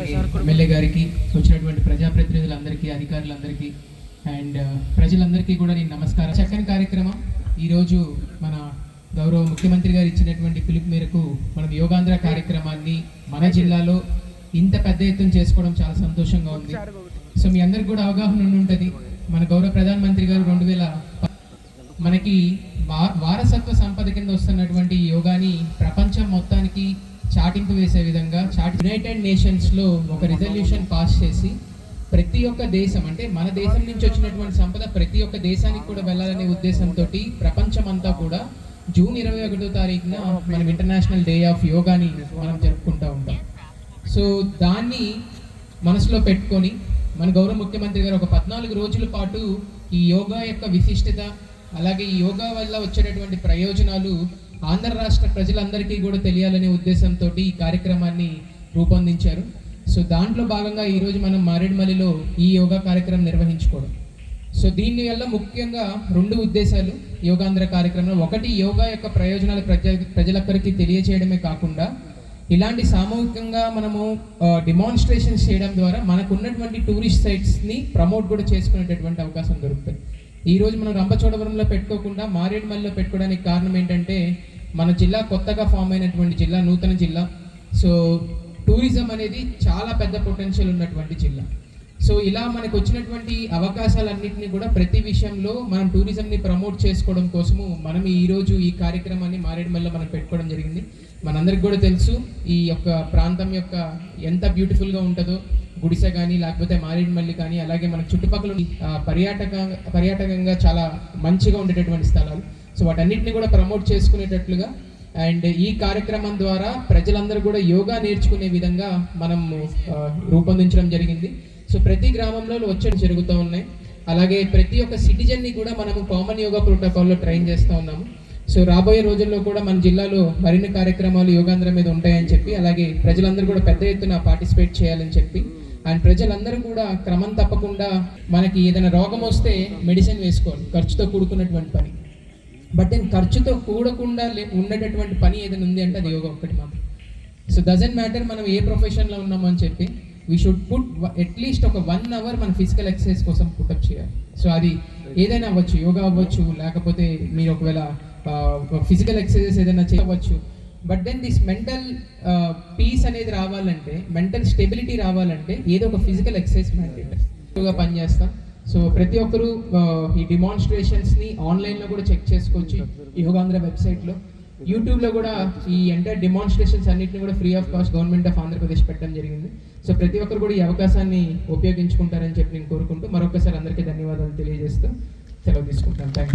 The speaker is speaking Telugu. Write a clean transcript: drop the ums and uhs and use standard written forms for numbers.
అలాగే ఎమ్మెల్యే గారికి, వచ్చినటువంటి ప్రజాప్రతినిధులందరికీ, అధికారులందరికీ అండ్ ప్రజలందరికీ కూడా నేను నమస్కారం. చక్కని కార్యక్రమం. ఈరోజు మన గౌరవ ముఖ్యమంత్రి గారు ఇచ్చినటువంటి పిలుపు మేరకు మనం యోగాంధ్ర కార్యక్రమాన్ని మన జిల్లాలో ఇంత పెద్ద ఎత్తున చేసుకోవడం చాలా సంతోషంగా ఉంది. సో మీ అందరికి కూడా అవగాహన ఉండి ఉంటుంది, మన గౌరవ ప్రధానమంత్రి గారు 2000 మనకి వారసత్వ సంపద కింద వస్తున్నటువంటి యోగాని ప్రపంచం మొత్తానికి చాటింపు వేసే విధంగా యునైటెడ్ నేషన్స్లో ఒక రిజల్యూషన్ పాస్ చేసి ప్రతి ఒక్క దేశం, అంటే మన దేశం నుంచి వచ్చినటువంటి సంపద ప్రతి ఒక్క దేశానికి కూడా వెళ్ళాలనే ఉద్దేశంతో ప్రపంచం అంతా కూడా జూన్ 21వ తారీఖున మనం ఇంటర్నేషనల్ డే ఆఫ్ యోగాని మనం జరుపుకుంటూ ఉంటాం. సో దాన్ని మనసులో పెట్టుకొని మన గౌరవ ముఖ్యమంత్రి గారు ఒక 14 రోజుల పాటు ఈ యోగా యొక్క విశిష్టత, అలాగే ఈ యోగా వల్ల వచ్చేటటువంటి ప్రయోజనాలు ఆంధ్ర రాష్ట్ర ప్రజలందరికీ కూడా తెలియాలనే ఉద్దేశంతో ఈ కార్యక్రమాన్ని రూపొందించారు. సో దాంట్లో భాగంగా ఈరోజు మనం మారేడుమల్లిలో ఈ యోగా కార్యక్రమం నిర్వహించుకోవడం. సో దీని వల్ల ముఖ్యంగా 2 ఉద్దేశాలు యోగాంధ్ర కార్యక్రమంలో. ఒకటి, యోగా యొక్క ప్రయోజనాలు ప్రజలొక్కరికి తెలియచేయడమే కాకుండా ఇలాంటి సామూహికంగా మనము డిమాన్స్ట్రేషన్స్ చేయడం ద్వారా మనకు ఉన్నటువంటి టూరిస్ట్ సైట్స్ని ప్రమోట్ కూడా చేసుకునేటటువంటి అవకాశం దొరుకుతుంది. ఈరోజు మనం రంపచోడవరంలో పెట్టుకోకుండా మారేడుమల్లిలో పెట్టుకోవడానికి కారణం ఏంటంటే మన జిల్లా కొత్తగా ఫామ్ అయినటువంటి జిల్లా, నూతన జిల్లా. సో టూరిజం అనేది చాలా పెద్ద పొటెన్షియల్ ఉన్నటువంటి జిల్లా. సో ఇలా మనకు వచ్చినటువంటి అవకాశాలన్నింటినీ కూడా ప్రతి విషయంలో మనం టూరిజంని ప్రమోట్ చేసుకోవడం కోసము మనం ఈరోజు ఈ కార్యక్రమాన్ని మారేడుమల్లిలో మనం పెట్టుకోవడం జరిగింది. మనందరికి కూడా తెలుసు ఈ యొక్క ప్రాంతం యొక్క ఎంత బ్యూటిఫుల్గా ఉంటుందో, గుడిసె కానీ లేకపోతే మారేడుమల్లి కానీ, అలాగే మన చుట్టుపక్కల పర్యాటకంగా చాలా మంచిగా ఉండేటటువంటి స్థలాలు. సో వాటన్నిటిని కూడా ప్రమోట్ చేసుకునేటట్లుగా అండ్ ఈ కార్యక్రమం ద్వారా ప్రజలందరూ కూడా యోగా నేర్చుకునే విధంగా మనం రూపొందించడం జరిగింది. సో ప్రతి గ్రామంలో వచ్చేది జరుగుతూ ఉన్నాయి. అలాగే ప్రతి ఒక్క సిటిజన్ని కూడా మనము కామన్ యోగా ప్రోటోకాల్లో ట్రైన్ చేస్తూ ఉన్నాము. సో రాబోయే రోజుల్లో కూడా మన జిల్లాలో మరిన్ని కార్యక్రమాలు యోగాంధ్ర మీద ఉంటాయని చెప్పి, అలాగే ప్రజలందరూ కూడా పెద్ద ఎత్తున పార్టిసిపేట్ చేయాలని చెప్పి, అండ్ ప్రజలందరూ కూడా క్రమం తప్పకుండా మనకి ఏదైనా రోగం వస్తే మెడిసిన్ వేసుకోవాలి, ఖర్చుతో కూడుకున్నటువంటి పని. బట్ దెన్ ఖర్చుతో కూడకుండా ఉండేటటువంటి పని ఏదైనా ఉంది అంటే అది యోగా ఒక్కటి మాత్రం. సో డజంట్ మ్యాటర్ మనం ఏ ప్రొఫెషన్లో ఉన్నామో అని చెప్పి, వీ షుడ్ పుట్ అట్లీస్ట్ ఒక 1 hour మన ఫిజికల్ ఎక్సర్సైజ్ కోసం పుటప్ చేయాలి. సో అది ఏదైనా అవ్వచ్చు, యోగా అవ్వచ్చు, లేకపోతే మీరు ఒకవేళ ఫిజికల్ ఎక్సర్సైజెస్ ఏదైనా చేయవచ్చు. But then this mental peace అనేది రావాలంటే, మెంటల్ స్టెబిలిటీ రావాలంటే ఏదో ఒక ఫిజికల్ ఎక్సర్సైజ్ మ్యాండేటరీగా పనిచేస్తాం. సో ప్రతి ఒక్కరూ ఈ డిమాన్స్ట్రేషన్స్ని ఆన్లైన్లో కూడా చెక్ చేసుకోవచ్చు. యోగాంధ్ర వెబ్సైట్లో, యూట్యూబ్లో కూడా ఈ ఎంటైర్ డిమాన్స్ట్రేషన్స్ అన్నింటినీ కూడా free of cost government of Andhra Pradesh పెట్టడం జరిగింది. సో ప్రతి ఒక్కరు కూడా ఈ అవకాశాన్ని ఉపయోగించుకుంటారని చెప్పి నేను కోరుకుంటూ మరొకసారి అందరికీ ధన్యవాదాలు తెలియజేస్తూ సెలవు తీసుకుంటాను. Thank you.